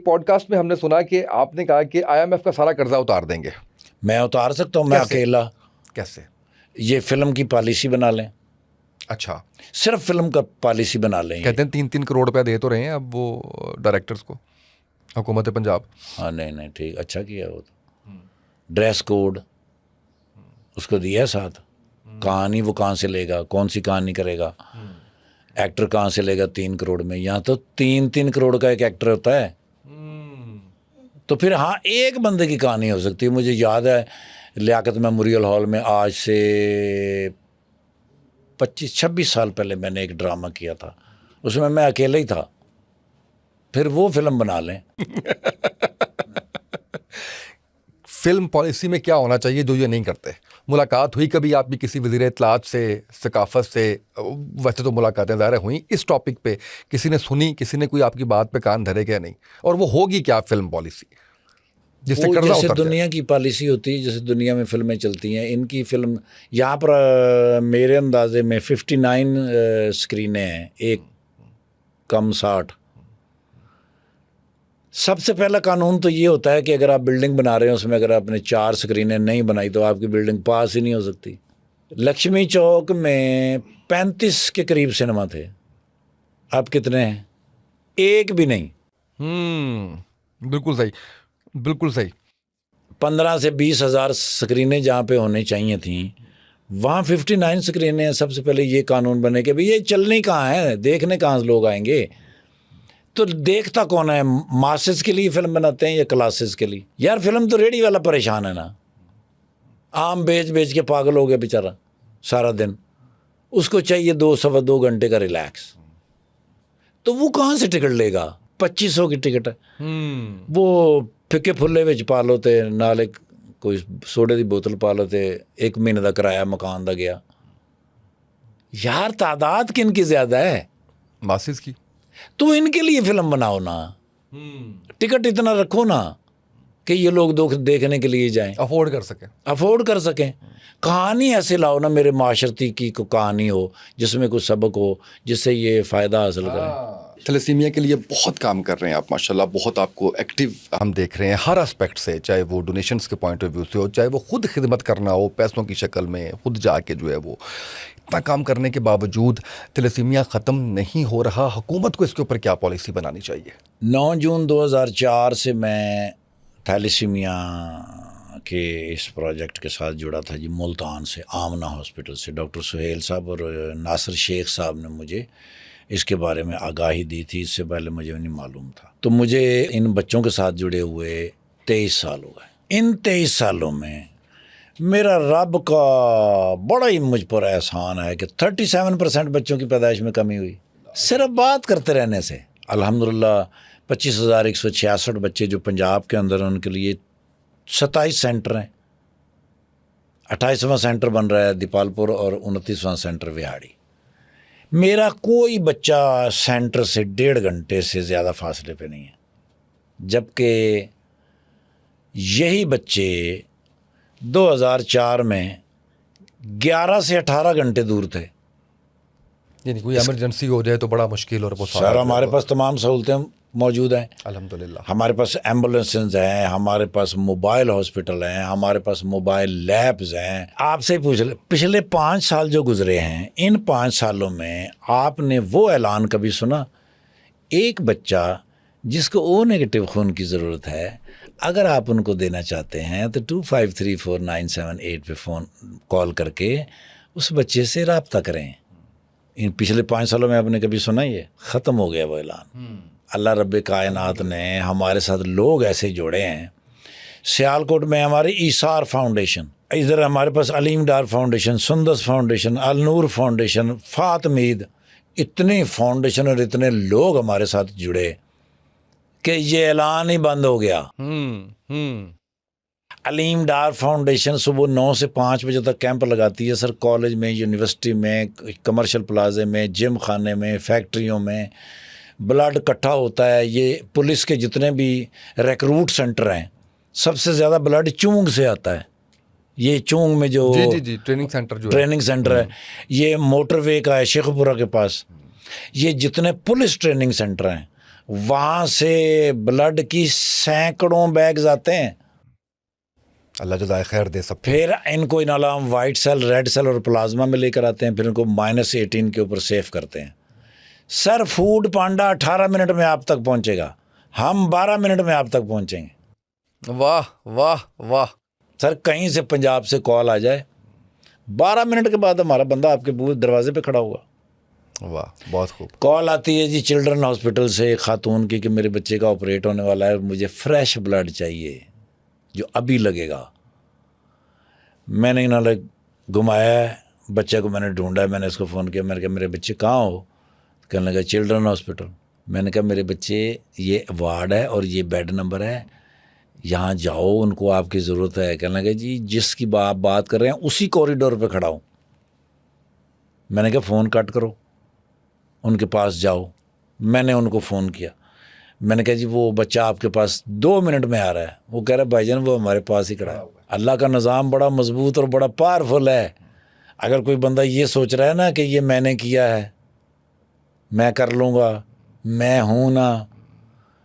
Podcast में हमने सुना कि आपने कहा कि आईएमएफ का सारा कर्जा उतार देंगे। मैं उतार सकता हूँ? मैं अकेला? कैसे? ये फिल्म की पॉलिसी बना लें। अच्छा, सिर्फ फिल्म का पॉलिसी बना लें। कहते हैं 3-3 करोड़ रुपया दे तो रहे हैं अब वो डायरेक्टर्स को, हुकूमत पंजाब। हाँ नहीं ठीक, अच्छा किया वो तो। ड्रेस कोड उसको दिया है साथ। कहानी वो कहाँ से लेगा, कौन सी कहानी करेगा, एक्टर कहाँ से लेगा 3 करोड़ में? यहाँ तो 3-3 करोड़ का एक एक्टर होता है। तो फिर हाँ, एक बंदे की कहानी हो सकती है। मुझे याद है लियाकत मेमोरियल हॉल में आज से 25-26 साल पहले मैंने एक ड्रामा किया था, उसमें मैं अकेला ही था। फिर वो फिल्म बना लें। फिल्म पॉलिसी में क्या होना चाहिए जो ये नहीं करते? मुलाकात हुई कभी आपकी किसी वज़ीर इत्तलात से, सकाफत से? वैसे तो मुलाकातें ज़ाहिर हुई, इस टॉपिक पे किसी ने सुनी, किसी ने कोई आपकी बात पे कान धरे क्या नहीं? और वो होगी क्या फिल्म पॉलिसी जिससे कर्जा जैसे उतर दुनिया की पॉलिसी होती है, जैसे दुनिया में फिल्में चलती हैं, इनकी फिल्म यहाँ पर मेरे अंदाजे में 59 स्क्रीनें हैं, एक कम 60। सबसे पहला कानून तो ये होता है कि अगर आप बिल्डिंग बना रहे हो, उसमें अगर आपने 4 स्क्रीनें नहीं बनाई तो आपकी बिल्डिंग पास ही नहीं हो सकती। लक्ष्मी चौक में 35 के करीब सिनेमा थे, अब कितने हैं? एक भी नहीं। बिल्कुल सही, बिल्कुल सही। 15 से 20 हज़ार स्क्रीनें जहाँ पे होने चाहिए थी, वहाँ 59 स्क्रीनें हैं। सबसे पहले ये कानून बने कि भाई ये चलनी कहाँ है, देखने कहाँ से लोग आएंगे? तो देखता कौन है? मासेस के लिए फिल्म बनाते हैं या क्लासेस के लिए? यार फिल्म तो रेडी वाला परेशान है ना, आम बेच बेच के पागल हो गया बेचारा सारा दिन। उसको चाहिए 2-2.25 घंटे का रिलैक्स, तो वो कहाँ से टिकट लेगा? 2500 की टिकट है। वो फिक्के फुल्ले विच पा लो ते नाले कोई सोडे की बोतल पा लो ते 1 महीने का किराया मकान का गया। यार तादाद किन की ज्यादा है? मासिस की। तो इनके लिए फिल्म बनाओ ना, टिकट इतना रखो ना कि ये लोग देखने के लिए जाएं, अफोर्ड कर सकें। कहानी ऐसे लाओ ना, मेरे माशरती की कहानी हो जिसमें कुछ सबक हो, जिससे ये फ़ायदा हासिल करें। थैलेसीमिया के लिए बहुत काम कर रहे हैं आप माशाल्लाह, बहुत आपको एक्टिव हम देख रहे हैं हर एस्पेक्ट से, चाहे वो डोनेशंस के पॉइंट ऑफ व्यू से हो, चाहे वो खुद खिदमत करना हो पैसों की शक्ल में, खुद जाके जो है वो इतना काम करने के बावजूद थैलेसीमिया ख़त्म नहीं हो रहा। हुकूमत को इसके ऊपर क्या पॉलिसी बनानी चाहिए? 9 जून 2004 से मैं थैलेसीमिया के इस प्रोजेक्ट के साथ जुड़ा था जी, मुल्तान से, आमना हॉस्पिटल से। डॉक्टर सुहेल साहब और नासिर शेख साहब ने मुझे इसके बारे में आगाही दी थी, इससे पहले मुझे नहीं मालूम था। तो मुझे इन बच्चों के साथ जुड़े हुए 23 साल हो गए। इन 23 सालों में मेरा रब का बड़ा ही मुझ पर एहसान है कि 37% बच्चों की पैदाइश में कमी हुई, सिर्फ बात करते रहने से। अल्हम्दुलिल्लाह 25,166 बच्चे जो पंजाब के अंदर हैं, उनके लिए 27 सेंटर हैं। 28वां सेंटर बन रहा है दीपालपुर और 29वां सेंटर विहाड़ी। मेरा कोई बच्चा सेंटर से 1.5 घंटे से ज़्यादा फासले पे नहीं है, जबकि यही बच्चे 2004 में 11 से 18 घंटे दूर थे। यानी कोई इमरजेंसी हो जाए तो बड़ा मुश्किल। और वो सर हमारे पास तमाम सहूलतें मौजूद हैं अल्हम्दुलिल्लाह। हमारे पास एम्बुलेंसेस हैं, हमारे पास मोबाइल हॉस्पिटल हैं, हमारे पास मोबाइल लैब्स हैं। आपसे ही पूछ ले, पिछले 5 साल जो गुजरे हैं, इन 5 सालों में आपने वो ऐलान कभी सुना? एक बच्चा जिसको ओ नेगेटिव खून की ज़रूरत है, अगर आप उनको देना चाहते हैं तो 25349778 पे फ़ोन कॉल करके उस बच्चे से रब्ता करें। इन पिछले 5 सालों में आपने कभी सुना? ये ख़त्म हो गया वो ऐलान। अल्लाह रब्बे कायनात ने हमारे साथ लोग ऐसे जोड़े हैं। सियालकोट में हमारे ईसार फाउंडेशन, इधर हमारे पास अलीम डार फाउंडेशन, सुंदस फाउंडेशन, अल नूर फाउंडेशन, फातमीद, इतने फाउंडेशन और इतने लोग हमारे साथ जुड़े कि ये ऐलान ही बंद हो गया। अलीम डार फाउंडेशन सुबह 9 से 5 बजे तक कैंप लगाती है सर, कॉलेज में, यूनिवर्सिटी में, कमर्शियल प्लाजे में, जिम खाने में, फैक्ट्रियों में ब्लड इकट्ठा होता है। ये पुलिस के जितने भी रिक्रूट सेंटर हैं, सबसे ज़्यादा ब्लड चूंग से आता है। ये चूंग में जो जी ट्रेनिंग सेंटर है, ये मोटरवे का है शेखपुरा के पास। ये जितने पुलिस ट्रेनिंग सेंटर हैं वहाँ से ब्लड की सैकड़ों बैग्स आते हैं। अल्लाह जज़ाए खैर दे सब। फिर इनको इन अलावा वाइट सेल, रेड सेल और प्लाज्मा में लेकर आते हैं, फिर इनको -18 के ऊपर सेफ करते हैं। सर फूड पांडा 18 मिनट में आप तक पहुंचेगा, हम 12 मिनट में आप तक पहुंचेंगे। वाह वाह वाह। सर कहीं से पंजाब से कॉल आ जाए, 12 मिनट के बाद हमारा बंदा आपके दरवाजे पे खड़ा होगा। वाह बहुत खूब। कॉल आती है जी चिल्ड्रन हॉस्पिटल से एक खातून की कि मेरे बच्चे का ऑपरेट होने वाला है, मुझे फ्रेश ब्लड चाहिए जो अभी लगेगा। मैंने इन्होंने घुमाया है, बच्चे को मैंने ढूंढा है, मैंने इसको फ़ोन किया, मैंने कहा मेरे बच्चे कहाँ हो? कहने लगा चिल्ड्रन हॉस्पिटल। मैंने कहा मेरे बच्चे ये वार्ड है और ये बेड नंबर है, यहाँ जाओ, उनको आपकी ज़रूरत है। कहने लगा जी जिसकी बात कर रहे हैं उसी कॉरिडोर पे खड़ा हूँ। मैंने कहा फ़ोन कट करो, उनके पास जाओ। मैंने उनको फ़ोन किया, मैंने कहा जी वो बच्चा आपके पास 2 मिनट में आ रहा है। वो कह रहा है भाईजान वो हमारे पास ही खड़ा है। अल्लाह का निज़ाम बड़ा मजबूत और बड़ा पावरफुल है। अगर कोई बंदा ये सोच रहा है ना कि ये मैंने किया है, मैं कर लूँगा, मैं हूँ ना,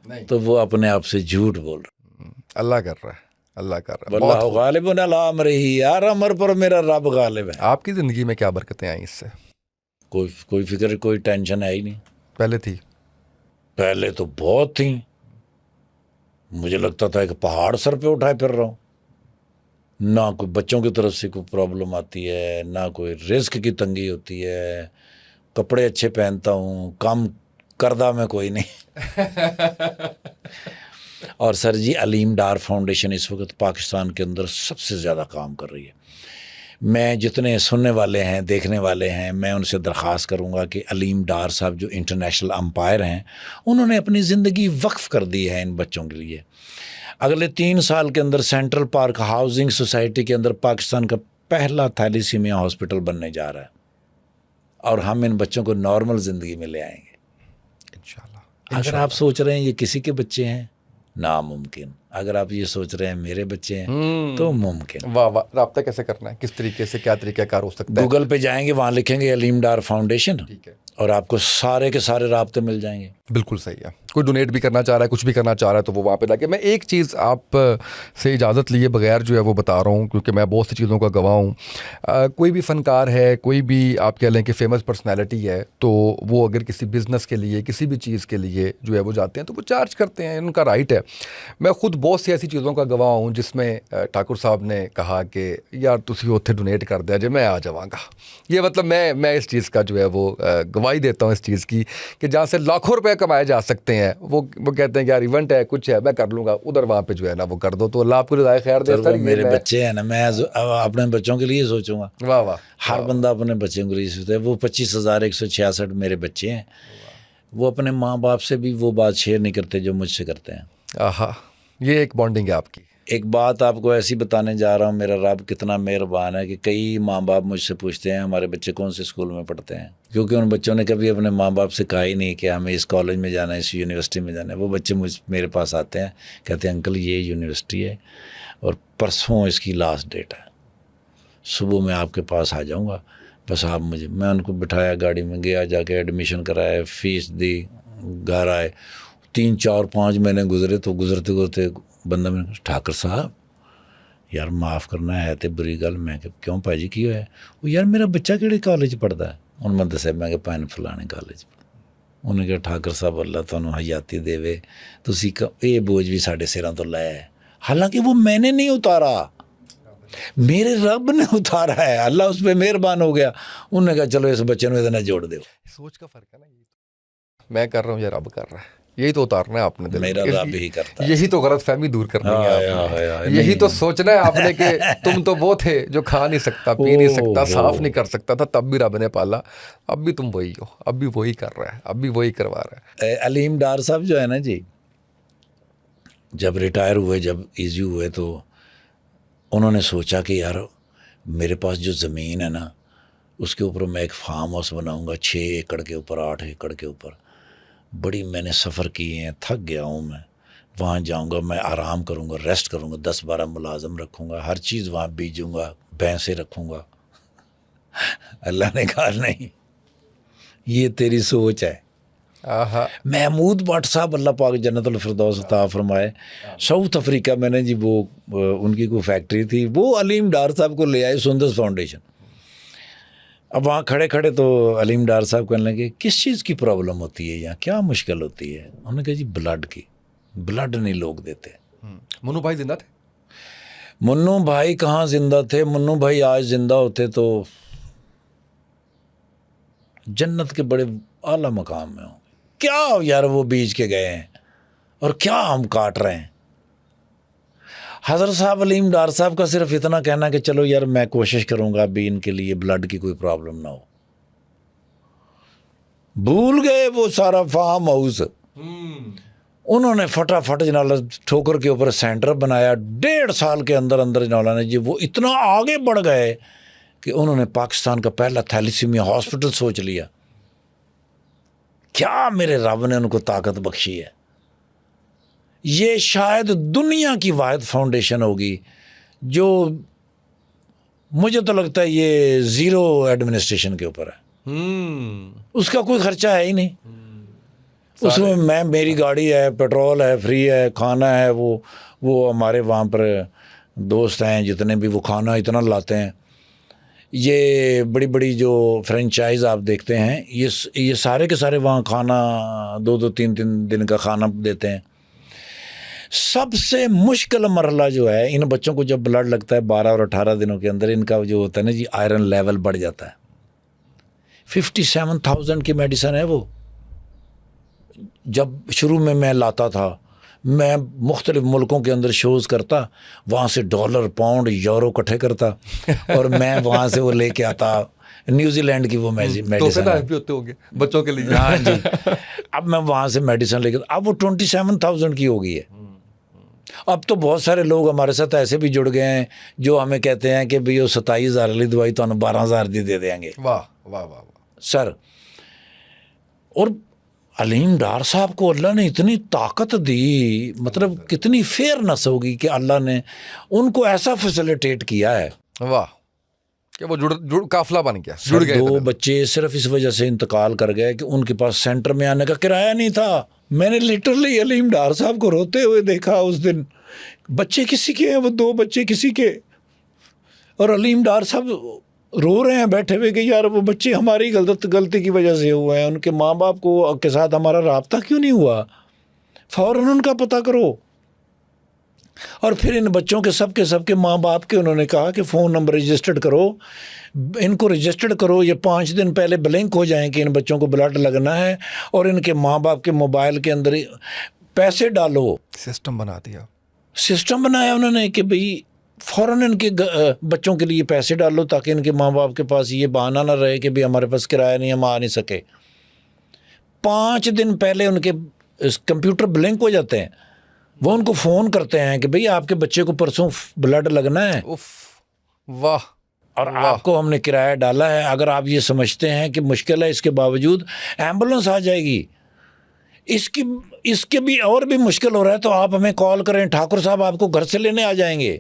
नहीं। तो वो अपने आप से झूठ बोल रहा है। अल्लाह कर रहा है, अल्लाह कर रहा है। वल्लाहु गालिबुन अला अमरिही, यार अमर पर मेरा रब गालिब है। आपकी ज़िंदगी में क्या बरकतें आई इससे? कोई फिक्र, कोई टेंशन है ही नहीं। पहले थी? पहले तो बहुत थी। मुझे लगता था कि पहाड़ सर पे उठाए फिर रहा हूँ। ना कोई बच्चों की तरफ से कोई प्रॉब्लम आती है, ना कोई रिस्क की तंगी होती है, कपड़े अच्छे पहनता हूँ, काम करदा में कोई नहीं। और सर जी अलीम डार फाउंडेशन इस वक्त पाकिस्तान के अंदर सबसे ज़्यादा काम कर रही है। मैं जितने सुनने वाले हैं, देखने वाले हैं, मैं उनसे दरख्वास्त करूंगा कि अलीम डार साहब जो इंटरनेशनल अंपायर हैं, उन्होंने अपनी ज़िंदगी वक्फ कर दी है इन बच्चों के लिए। अगले 3 साल के अंदर सेंट्रल पार्क हाउसिंग सोसाइटी के अंदर पाकिस्तान का पहला थैलीसीमिया हॉस्पिटल बनने जा रहा है और हम इन बच्चों को नॉर्मल ज़िंदगी में ले आएंगे इंशाल्लाह। अगर आप सोच रहे हैं ये किसी के बच्चे हैं, नामुमकिन। अगर आप ये सोच रहे हैं मेरे बच्चे हैं, तो मुमकिन। वाह वाह। राब्ता कैसे करना है, किस तरीके से, क्या तरीक़ाकार हो सकता है? गूगल पे जाएंगे, वहाँ लिखेंगे अलीम डार फाउंडेशन, ठीक है, और आपको सारे के सारे राब्ते मिल जाएंगे। बिल्कुल सही है। कोई डोनेट भी करना चाह रहा है, कुछ भी करना चाह रहा है, तो वो वहाँ पे जाके। मैं एक चीज़ आप से इजाज़त लिए बगैर जो है वो बता रहा हूँ, क्योंकि मैं बहुत सी चीज़ों का गवाह हूँ। कोई भी फ़नकार है, कोई भी आप कह लें कि फ़ेमस पर्सनैलिटी है, तो वो अगर किसी बिज़नेस के लिए, किसी भी चीज़ के लिए जो है वो जाते हैं, तो वो चार्ज करते हैं, उनका राइट है। मैं ख़ुद बहुत सी ऐसी चीज़ों का गवाह हूँ जिसमें ठाकुर साहब ने कहा कि यार तुसी उत्थे डोनेट कर दिया जे, मैं आ जावांगा। ये मतलब मैं इस चीज़ का जो है वो गवाही देता हूँ इस चीज़ की, कि जहाँ से लाखों रुपए कमाए जा सकते हैं, वो कहते हैं कि यार इवेंट है, कुछ है, मैं कर लूँगा, उधर वहाँ पे जो है ना वो कर दो। तो अल्लाह आपको रज़ाए खैर दे। सर मेरे बच्चे हैं ना, मैं अपने बच्चों के लिए सोचूंगा। वाह वाह। हर बंदा अपने बच्चों के लिए सोचता है। वो 25,166 मेरे बच्चे हैं, वो अपने माँ बाप से भी वो बात शेयर नहीं करते जो मुझसे करते हैं। आहा, ये एक बॉन्डिंग है आपकी। एक बात आपको ऐसी बताने जा रहा हूँ, मेरा रब कितना मेहरबान है कि कई माँ बाप मुझसे पूछते हैं हमारे बच्चे कौन से स्कूल में पढ़ते हैं, क्योंकि उन बच्चों ने कभी अपने माँ बाप से कहा ही नहीं कि हमें इस कॉलेज में जाना है, इस यूनिवर्सिटी में जाना है। वो बच्चे मेरे पास आते हैं, कहते हैं अंकल ये यूनिवर्सिटी है और परसों इसकी लास्ट डेट है, सुबह मैं आपके पास आ जाऊँगा, बस आप मुझे। मैं उनको बिठाया, गाड़ी में गया, जाके एडमिशन कराया, फीस दी, घर आए। 3 4 5 महीने गुजरे, तो गुजरते गुजरते बंदा मैंने ठाकर साहब यार माफ़ करना है तो बुरी गल। मैं क्यों भाजी की होया? वो यार मेरा बच्चा किहड़े कॉलेज पढ़ता है? उन्होंने मैं दस्या, मैं भैन फलाने कॉलेज। उन्होंने कहा ठाकर साहब अल्लाह तुहानू हयाती देवे, तुसी ये बोझ भी साढ़े सिरों तो लै। हालांकि वो मैंने नहीं उतारा, मेरे रब ने उतारा है, अल्लाह उस पर मेहरबान हो गया। उन्होंने कहा चलो इस बच्चे को इतना जोड़ दो। सोच का फ़र्क है ना, मैं कर रहा हूँ या रब कर रहा है, यही तो उतारना है आपने दिल में। मेरा रब ही करता है। यही तो गलत फहमी दूर करनी है आपने। यही तो सोचना है आपने कि तुम तो वो थे जो खा नहीं सकता, पी नहीं सकता, साफ नहीं कर सकता था, तब भी रब ने पाला। अब भी तुम वही हो, अब भी वही कर रहा है, अब भी वही करवा रहा है। अलीम डार साहब जो है ना जी, जब रिटायर हुए, जब ईजी हुए, तो उन्होंने सोचा कि यार मेरे पास जो ज़मीन है ना, उसके ऊपर मैं एक फार्म हाउस बनाऊंगा, 6 एकड़ के ऊपर, 8 एकड़ के ऊपर। बड़ी मैंने सफ़र किए हैं, थक गया हूँ मैं। वहाँ जाऊँगा, मैं आराम करूँगा, रेस्ट करूँगा, 10-12 मुलाजम रखूँगा, हर चीज़ वहाँ बीजूँगा, भैंसें रखूँगा। अल्लाह ने कहा नहीं, ये तेरी सोच है, आहा, महमूद भट्ट साहब अल्लाह पाक जन्नतुल फिरदौस अता फरमाए, साउथ अफ्रीका में ने जी वो उनकी कोई फैक्ट्री थी, वो अलीम डार साहब को ले आए सुंदस फाउंडेशन। अब वहाँ खड़े खड़े तो अलीम डार साहब कहने लगे किस चीज़ की प्रॉब्लम होती है यहाँ, क्या मुश्किल होती है? उन्होंने कहा जी ब्लड की, ब्लड नहीं लोग देते। मुन्नू भाई जिंदा थे? मुन्नू भाई कहाँ जिंदा थे? मुन्नू भाई आज जिंदा होते तो जन्नत के बड़े आला मकाम में होंगे। क्या यार वो बीज के गए हैं और क्या हम काट रहे हैं। हज़रत साहब अलीम डार साहब का सिर्फ इतना कहना कि चलो यार मैं कोशिश करूंगा अभी इनके लिए ब्लड की कोई प्रॉब्लम ना हो। भूल गए वो सारा फार्म हाउस। उन्होंने फटाफट जनाला ठोकर के ऊपर सेंटर बनाया। 1.5 साल के अंदर अंदर जनाला ने जी वो इतना आगे बढ़ गए कि उन्होंने पाकिस्तान का पहला थैलीसीमिया हॉस्पिटल सोच लिया। क्या मेरे रब ने उनको ताकत बख्शी है। ये शायद दुनिया की वाहिद फाउंडेशन होगी जो, मुझे तो लगता है ये ज़ीरो एडमिनिस्ट्रेशन के ऊपर है। उसका कोई खर्चा है ही नहीं। उसमें मेरी गाड़ी है, पेट्रोल है, फ्री है, खाना है। वो हमारे वहाँ पर दोस्त हैं जितने भी, वो खाना इतना लाते हैं। ये बड़ी बड़ी जो फ्रेंचाइज आप देखते हैं, ये सारे के सारे वहाँ खाना 2-2 3-3 दिन का खाना देते हैं। सबसे मुश्किल मरहला जो है, इन बच्चों को जब ब्लड लगता है 12 और 18 दिनों के अंदर इनका जो होता है ना जी, आयरन लेवल बढ़ जाता है। 57,000 की मेडिसिन है वो। जब शुरू में मैं लाता था, मैं मुख्तलिफ मुल्कों के अंदर शोज़ करता, वहाँ से डॉलर, पाउंड, यूरो इकट्ठे करता और मैं वहाँ से वो लेके आता। न्यूजीलैंड की वो मेडिसिन भी होते होंगे बच्चों के लिए। हाँ जी। अब मैं वहाँ से मेडिसिन लेकर, अब वो 27,000 की हो गई है। अब तो बहुत सारे लोग हमारे साथ ऐसे भी जुड़ गए हैं जो हमें कहते हैं कि भाई वो 27,000 वाली दवाई तो 12,000 दी दे देंगे। वाह वाह वाह वाह सर। और अलीम डार साहब को अल्लाह ने इतनी ताकत दी, मतलब कितनी फेयरनेस होगी कि अल्लाह ने उनको ऐसा फैसिलिटेट किया है। वाह कि वो जुड़ काफिला बन गया, जुड़ गए। 2 बच्चे सिर्फ इस वजह से इंतकाल कर गए कि उनके पास सेंटर में आने का किराया नहीं था। मैंने लिटरली अलीम डार साहब को रोते हुए देखा उस दिन। बच्चे किसी के हैं, वो 2 बच्चे किसी के, और अलीम डार साहब रो रहे हैं बैठे हुए कि यार वो बच्चे हमारी गलती की वजह से हुए हैं, उनके माँ बाप को के साथ हमारा राब्ता क्यों नहीं हुआ, फ़ौरन उनका पता करो। और फिर इन बच्चों के सबके माँ बाप के उन्होंने कहा कि फ़ोन नंबर रजिस्टर्ड करो, इनको रजिस्टर्ड करो, ये 5 दिन पहले ब्लैंक हो जाएं कि इन बच्चों को ब्लड लगना है, और इनके माँ बाप के मोबाइल के अंदर पैसे डालो। सिस्टम बना दिया, सिस्टम बनाया उन्होंने कि भाई फ़ौरन इनके बच्चों के लिए पैसे डालो ताकि इनके माँ बाप के पास ये बहाना ना रहे कि भाई हमारे पास किराया नहीं, हम आ नहीं सके। 5 दिन पहले उनके कंप्यूटर ब्लैंक हो जाते हैं। वो उनको फ़ोन करते हैं कि भाई आपके बच्चे को परसों ब्लड लगना है। उफ, वाह। और आपको हमने किराया डाला है, अगर आप ये समझते हैं कि मुश्किल है, इसके बावजूद एम्बुलेंस आ जाएगी। इसके भी और भी मुश्किल हो रहा है तो आप हमें कॉल करें, ठाकुर साहब आपको घर से लेने आ जाएंगे।